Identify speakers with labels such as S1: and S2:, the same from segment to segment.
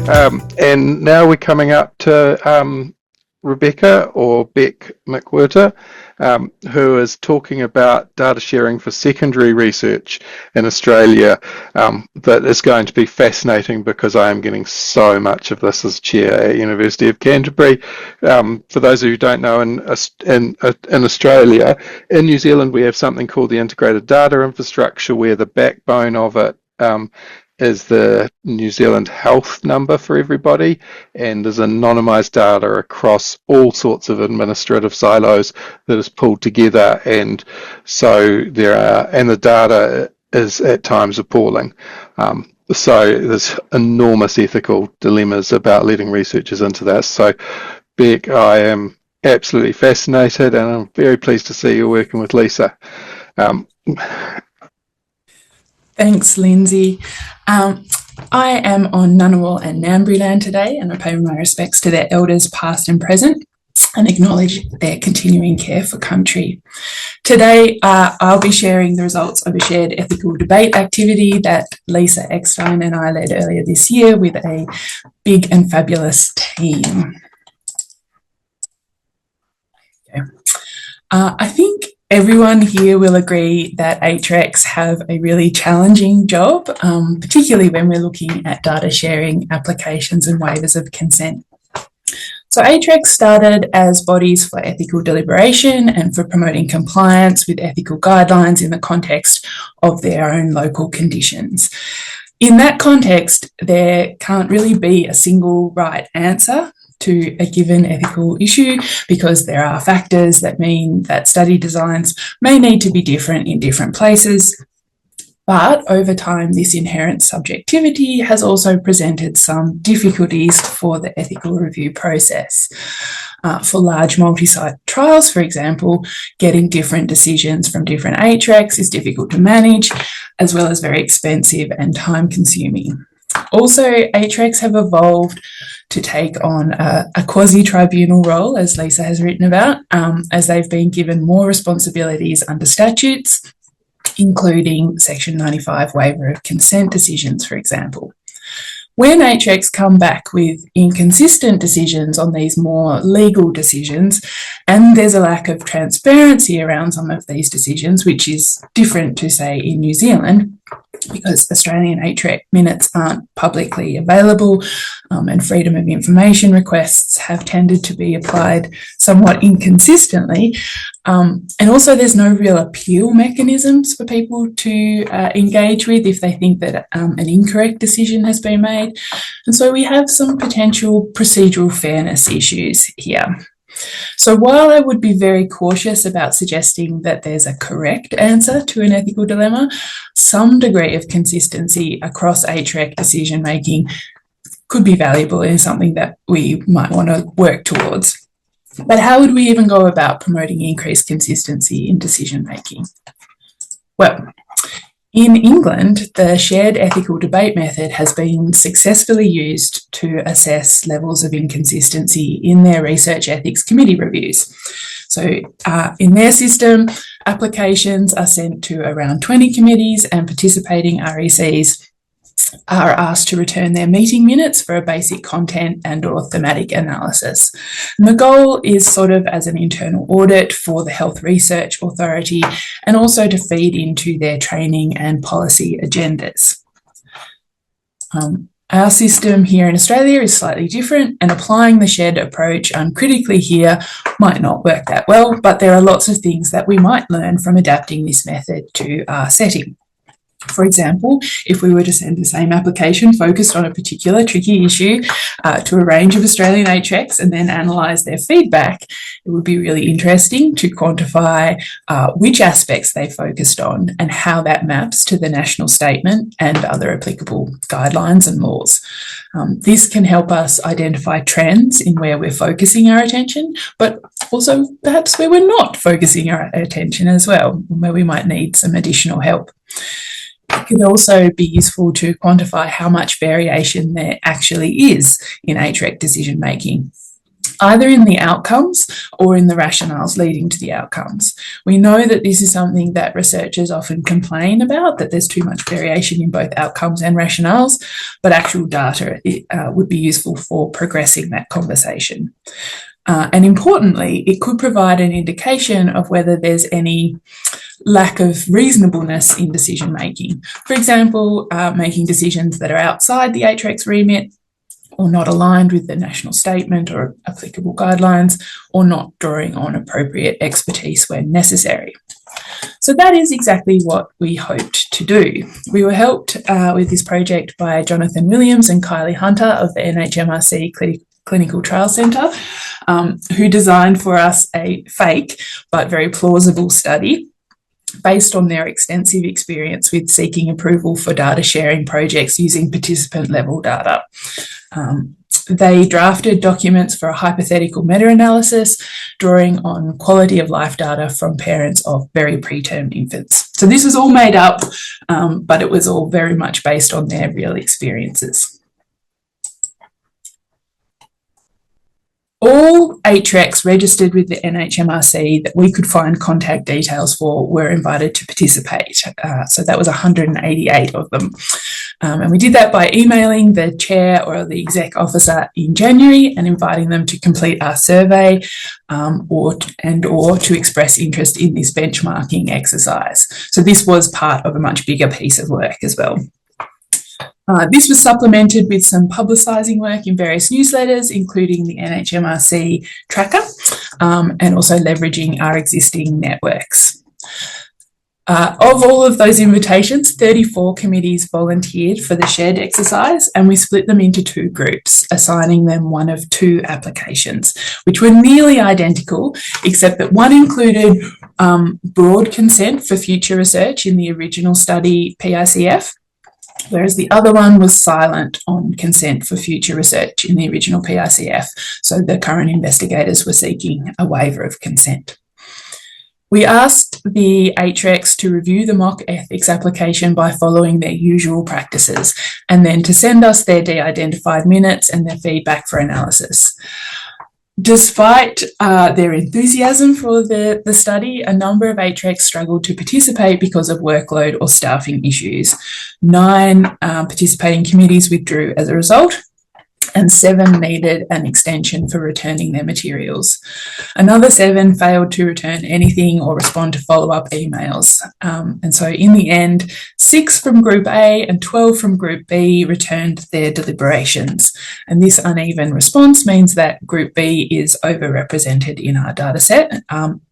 S1: And now we're coming up to Rebekah or Beck McWhirter, who is talking about data sharing for secondary research in Australia. That is going to be fascinating because I am getting so much of this as chair at University of Canterbury. For those of you who don't know, in Australia, in New Zealand we have something called the Integrated Data Infrastructure, where the backbone of it is the New Zealand health number for everybody, and there's anonymised data across all sorts of administrative silos that is pulled together, and so the data is at times appalling. So there's enormous ethical dilemmas about letting researchers into that. So Beck, I am absolutely fascinated, and I'm very pleased to see you working with Lisa.
S2: Thanks, Lindsay. I am on Ngunnawal and Ngambri land today, and I pay my respects to their elders past and present and acknowledge their continuing care for country. Today, I'll be sharing the results of a shared ethical debate activity that Lisa Eckstein and I led earlier this year with a big and fabulous team. Okay. I think everyone here will agree that HRECs have a really challenging job, particularly when we're looking at data sharing applications and waivers of consent. So HRECs started as bodies for ethical deliberation and for promoting compliance with ethical guidelines in the context of their own local conditions. In that context, there can't really be a single right answer to a given ethical issue, because there are factors that mean that study designs may need to be different in different places. But over time, this inherent subjectivity has also presented some difficulties for the ethical review process. For large multi-site trials, for example, getting different decisions from different HRECs is difficult to manage, as well as very expensive and time-consuming. Also, HRECs have evolved to take on a quasi-tribunal role, as Lisa has written about, as they've been given more responsibilities under statutes, including Section 95 waiver of consent decisions, for example. When HRECs come back with inconsistent decisions on these more legal decisions, and there's a lack of transparency around some of these decisions, which is different to, say, in New Zealand, because Australian HREC minutes aren't publicly available, and freedom of information requests have tended to be applied somewhat inconsistently. And also there's no real appeal mechanisms for people to engage with if they think that an incorrect decision has been made. And so we have some potential procedural fairness issues here. So while I would be very cautious about suggesting that there's a correct answer to an ethical dilemma, some degree of consistency across HREC decision making could be valuable and is something that we might want to work towards. But how would we even go about promoting increased consistency in decision making? Well, in England, the shared ethical debate method has been successfully used to assess levels of inconsistency in their research ethics committee reviews. So in their system, applications are sent to around 20 committees, and participating RECs are asked to return their meeting minutes for a basic content and or thematic analysis. And the goal is sort of as an internal audit for the Health Research Authority, and also to feed into their training and policy agendas. Our system here in Australia is slightly different, and applying the shared approach uncritically here might not work that well, but there are lots of things that we might learn from adapting this method to our setting. For example, if we were to send the same application focused on a particular tricky issue to a range of Australian HRECs and then analyse their feedback, it would be really interesting to quantify which aspects they focused on and how that maps to the national statement and other applicable guidelines and laws. This can help us identify trends in where we're focusing our attention, but also perhaps where we're not focusing our attention as well, where we might need some additional help. It could also be useful to quantify how much variation there actually is in HREC decision making. either in the outcomes or in the rationales leading to the outcomes. We know that this is something that researchers often complain about, that there's too much variation in both outcomes and rationales, but actual data would be useful for progressing that conversation. And importantly, it could provide an indication of whether there's any lack of reasonableness in decision making. For example, making decisions that are outside the HREC's remit, or not aligned with the national statement or applicable guidelines, or not drawing on appropriate expertise when necessary. So that is exactly what we hoped to do. We were helped with this project by Jonathan Williams and Kylie Hunter of the NHMRC Clinical Trial Centre, who designed for us a fake but very plausible study based on their extensive experience with seeking approval for data sharing projects using participant level data. They drafted documents for a hypothetical meta-analysis, drawing on quality of life data from parents of very preterm infants. So this was all made up, but it was all very much based on their real experiences. All HRECs registered with the NHMRC that we could find contact details for were invited to participate. So that was 188 of them. And we did that by emailing the chair or the exec officer in January and inviting them to complete our survey or to express interest in this benchmarking exercise. So this was part of a much bigger piece of work as well. This was supplemented with some publicising work in various newsletters, including the NHMRC tracker, and also leveraging our existing networks. Of all of those invitations, 34 committees volunteered for the shared exercise, and we split them into two groups, assigning them one of two applications, which were nearly identical, except that one included broad consent for future research in the original study PICF, whereas the other one was silent on consent for future research in the original PICF. So the current investigators were seeking a waiver of consent. We asked the HRECs to review the mock ethics application by following their usual practices, and then to send us their de-identified minutes and their feedback for analysis. Despite their enthusiasm for the study, a number of HRECs struggled to participate because of workload or staffing issues. 9 participating committees withdrew as a result, and 7 needed an extension for returning their materials. Another 7 failed to return anything or respond to follow-up emails. And so in the end, 6 from Group A and 12 from Group B returned their deliberations. And this uneven response means that Group B is overrepresented in our dataset,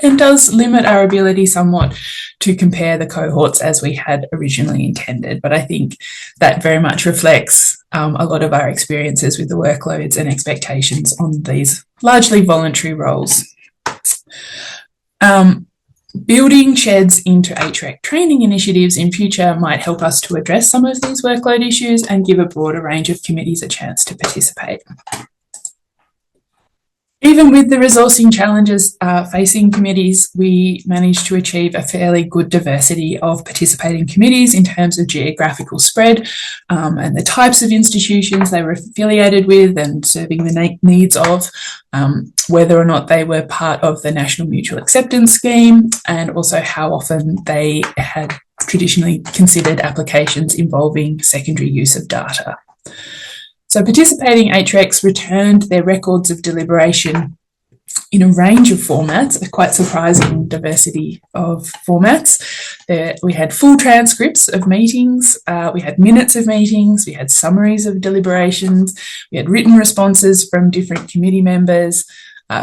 S2: and does limit our ability somewhat to compare the cohorts as we had originally intended. But I think that very much reflects a lot of our experiences with the workloads and expectations on these largely voluntary roles. Building sheds into HREC training initiatives in future might help us to address some of these workload issues and give a broader range of committees a chance to participate. Even with the resourcing challenges facing committees, we managed to achieve a fairly good diversity of participating committees in terms of geographical spread and the types of institutions they were affiliated with and serving the needs of, whether or not they were part of the National Mutual Acceptance Scheme, and also how often they had traditionally considered applications involving secondary use of data. So participating HRECs returned their records of deliberation in a range of formats, a quite surprising diversity of formats. We had full transcripts of meetings, we had minutes of meetings, we had summaries of deliberations, we had written responses from different committee members,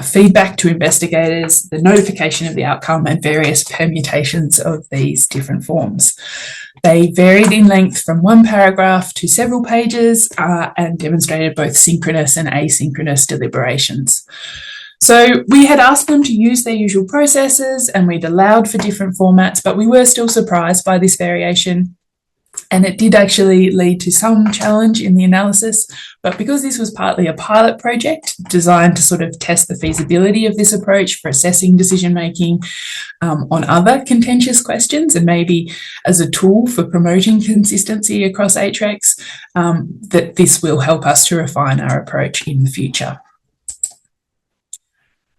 S2: feedback to investigators, the notification of the outcome, and various permutations of these different forms. They varied in length from 1 paragraph to several pages and demonstrated both synchronous and asynchronous deliberations. So we had asked them to use their usual processes and we'd allowed for different formats, but we were still surprised by this variation. And it did actually lead to some challenge in the analysis, but because this was partly a pilot project designed to sort of test the feasibility of this approach for assessing decision-making on other contentious questions, and maybe as a tool for promoting consistency across HRECs, that this will help us to refine our approach in the future.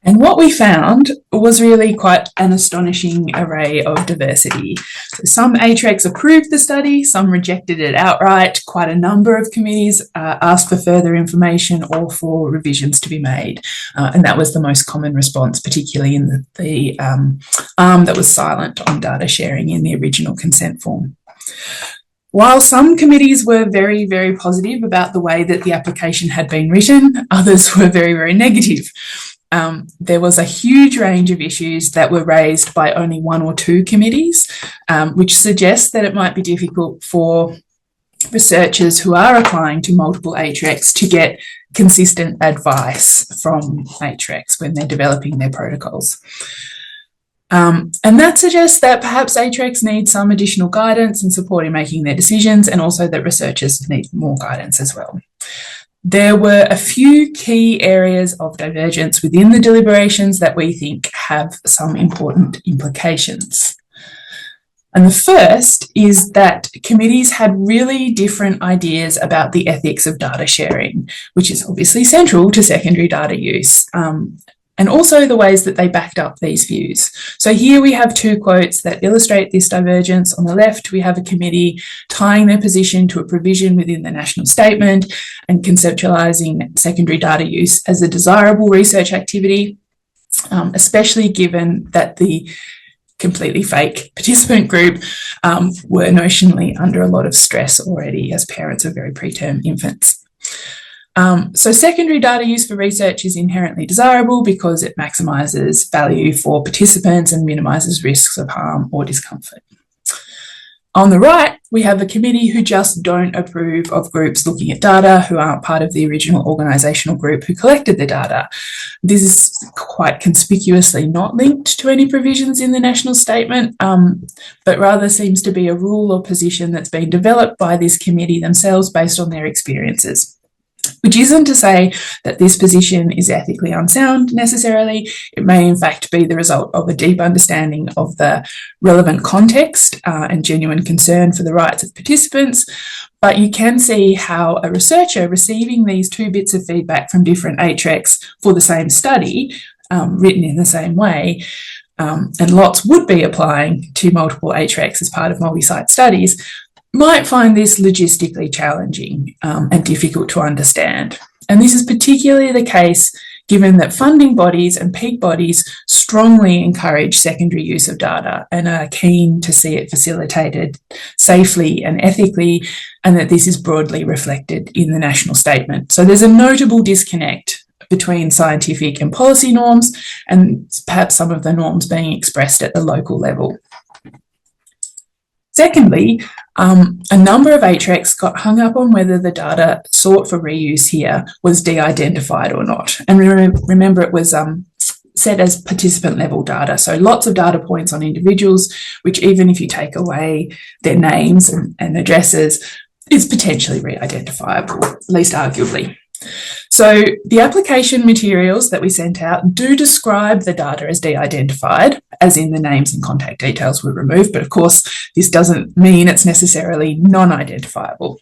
S2: And what we found was really quite an astonishing array of diversity. So some HRECs approved the study, some rejected it outright. Quite a number of committees asked for further information or for revisions to be made. And that was the most common response, particularly in the arm that was silent on data sharing in the original consent form. While some committees were very, very positive about the way that the application had been written, others were very, very negative. There was a huge range of issues that were raised by only one or two committees, which suggests that it might be difficult for researchers who are applying to multiple HRECs to get consistent advice from HRECs when they're developing their protocols. And that suggests that perhaps HRECs need some additional guidance and support in making their decisions, and also that researchers need more guidance as well. There were a few key areas of divergence within the deliberations that we think have some important implications. And the first is that committees had really different ideas about the ethics of data sharing, which is obviously central to secondary data use, and also the ways that they backed up these views. So here we have two quotes that illustrate this divergence. On the left, we have a committee tying their position to a provision within the national statement and conceptualising secondary data use as a desirable research activity, especially given that the completely fake participant group were notionally under a lot of stress already as parents of very preterm infants. So secondary data use for research is inherently desirable because it maximises value for participants and minimises risks of harm or discomfort. On the right, we have a committee who just don't approve of groups looking at data who aren't part of the original organisational group who collected the data. This is quite conspicuously not linked to any provisions in the national statement, but rather seems to be a rule or position that's been developed by this committee themselves based on their experiences. Which isn't to say that this position is ethically unsound necessarily. It may in fact be the result of a deep understanding of the relevant context and genuine concern for the rights of participants. But you can see how a researcher receiving these two bits of feedback from different HRECs for the same study, written in the same way, and lots would be applying to multiple HRECs as part of multi-site studies, might find this logistically challenging and difficult to understand. And this is particularly the case given that funding bodies and peak bodies strongly encourage secondary use of data and are keen to see it facilitated safely and ethically, and that this is broadly reflected in the national statement. So there's a notable disconnect between scientific and policy norms, and perhaps some of the norms being expressed at the local level. Secondly, a number of HRECs got hung up on whether the data sought for reuse here was de-identified or not. And remember, it was set as participant level data. So lots of data points on individuals, which even if you take away their names and addresses, is potentially re-identifiable, at least arguably. So the application materials that we sent out do describe the data as de-identified, as in the names and contact details were removed, but of course this doesn't mean it's necessarily non-identifiable.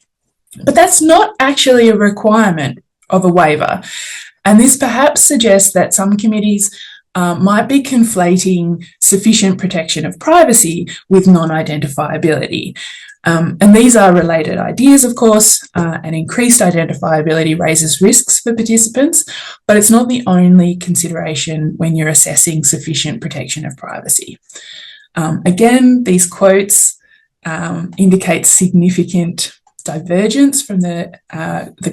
S2: But that's not actually a requirement of a waiver, and this perhaps suggests that some committees might be conflating sufficient protection of privacy with non-identifiability. And these are related ideas, of course, and increased identifiability raises risks for participants, but it's not the only consideration when you're assessing sufficient protection of privacy. Again, these quotes indicate significant divergence from the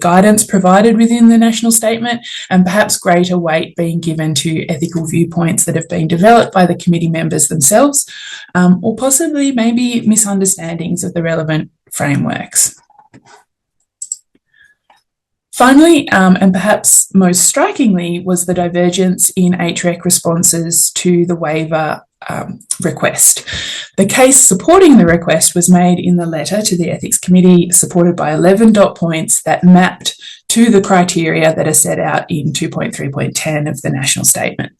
S2: guidance provided within the national statement, and perhaps greater weight being given to ethical viewpoints that have been developed by the committee members themselves, or possibly maybe misunderstandings of the relevant frameworks. Finally, and perhaps most strikingly, was the divergence in HREC responses to the waiver request. The case supporting the request was made in the letter to the Ethics Committee, supported by 11 dot points that mapped to the criteria that are set out in 2.3.10 of the National Statement.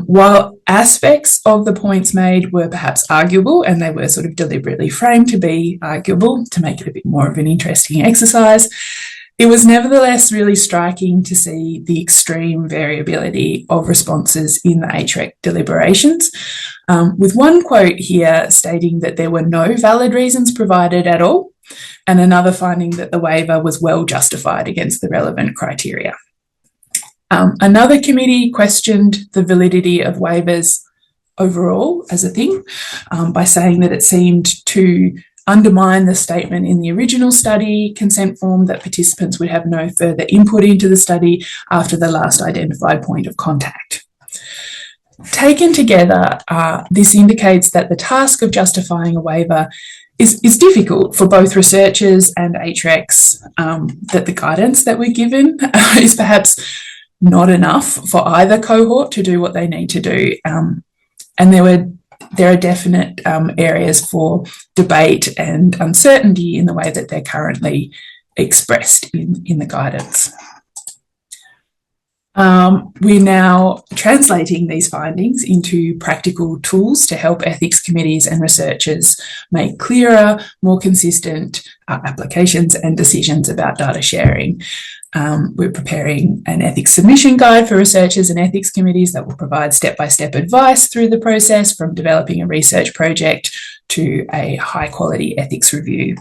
S2: While aspects of the points made were perhaps arguable, and they were sort of deliberately framed to be arguable to make it a bit more of an interesting exercise, It was nevertheless really striking to see the extreme variability of responses in the HREC deliberations, with one quote here stating that there were no valid reasons provided at all, and another finding that the waiver was well justified against the relevant criteria. Another committee questioned the validity of waivers overall as a thing by saying that it seemed to undermine the statement in the original study consent form that participants would have no further input into the study after the last identified point of contact. Taken together, this indicates that the task of justifying a waiver is difficult for both researchers and HRECs, that the guidance that we're given is perhaps not enough for either cohort to do what they need to do. And there are definite areas for debate and uncertainty in the way that they're currently expressed in the guidance. We're now translating these findings into practical tools to help ethics committees and researchers make clearer, more consistent applications and decisions about data sharing. We're preparing an ethics submission guide for researchers and ethics committees that will provide step-by-step advice through the process, from developing a research project to a high-quality ethics review.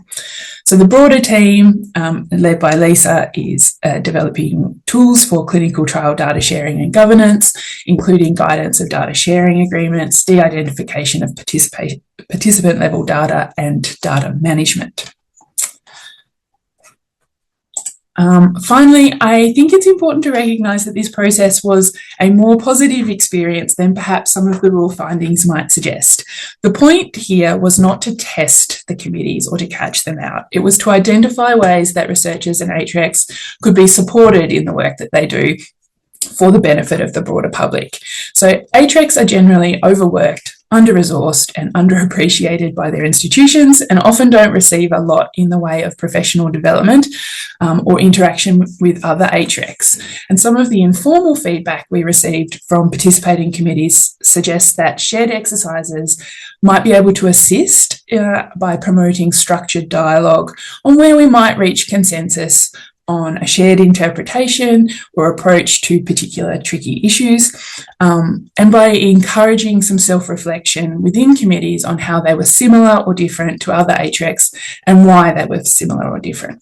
S2: So the broader team, led by Lisa, is developing tools for clinical trial data sharing and governance, including guidance of data sharing agreements, de-identification of participant-level data, and data management. Finally, I think it's important to recognise that this process was a more positive experience than perhaps some of the rule findings might suggest. The point here was not to test the committees or to catch them out. It was to identify ways that researchers and HRECs could be supported in the work that they do for the benefit of the broader public. So HRECs are generally overworked, under-resourced and underappreciated by their institutions, and often don't receive a lot in the way of professional development or interaction with other HRECs. And some of the informal feedback we received from participating committees suggests that shared exercises might be able to assist by promoting structured dialogue on where we might reach consensus on a shared interpretation or approach to particular tricky issues, and by encouraging some self-reflection within committees on how they were similar or different to other HRECs and why they were similar or different.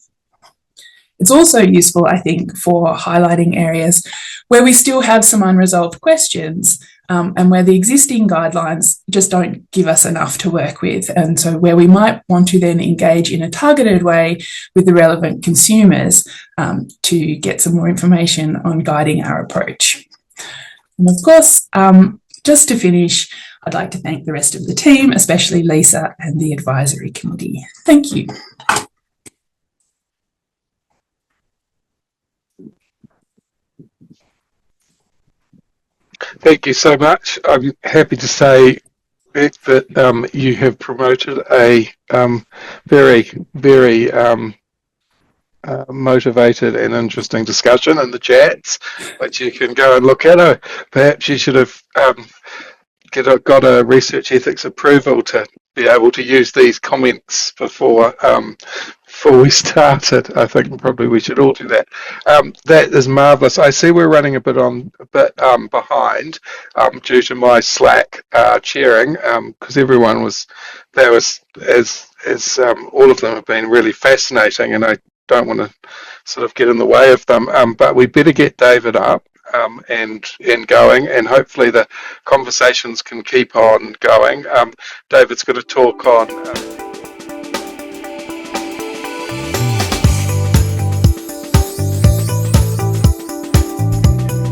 S2: It's also useful, I think, for highlighting areas where we still have some unresolved questions, and where the existing guidelines just don't give us enough to work with, and so where we might want to then engage in a targeted way with the relevant consumers to get some more information on guiding our approach. And of course, just to finish, I'd like to thank the rest of the team, especially Lisa and the advisory committee. Thank you.
S1: Thank you so much. I'm happy to say, Beck, that you have promoted a very, very motivated and interesting discussion in the chats, which you can go and look at. Perhaps you should have got a research ethics approval to be able to use these comments before we started. I think probably we should all do that. That is marvellous. I see we're running a bit behind due to my slack chairing, because everyone was all of them have been really fascinating, and I don't want to sort of get in the way of them. But we better get David up and going, and hopefully the conversations can keep on going. David's got to talk on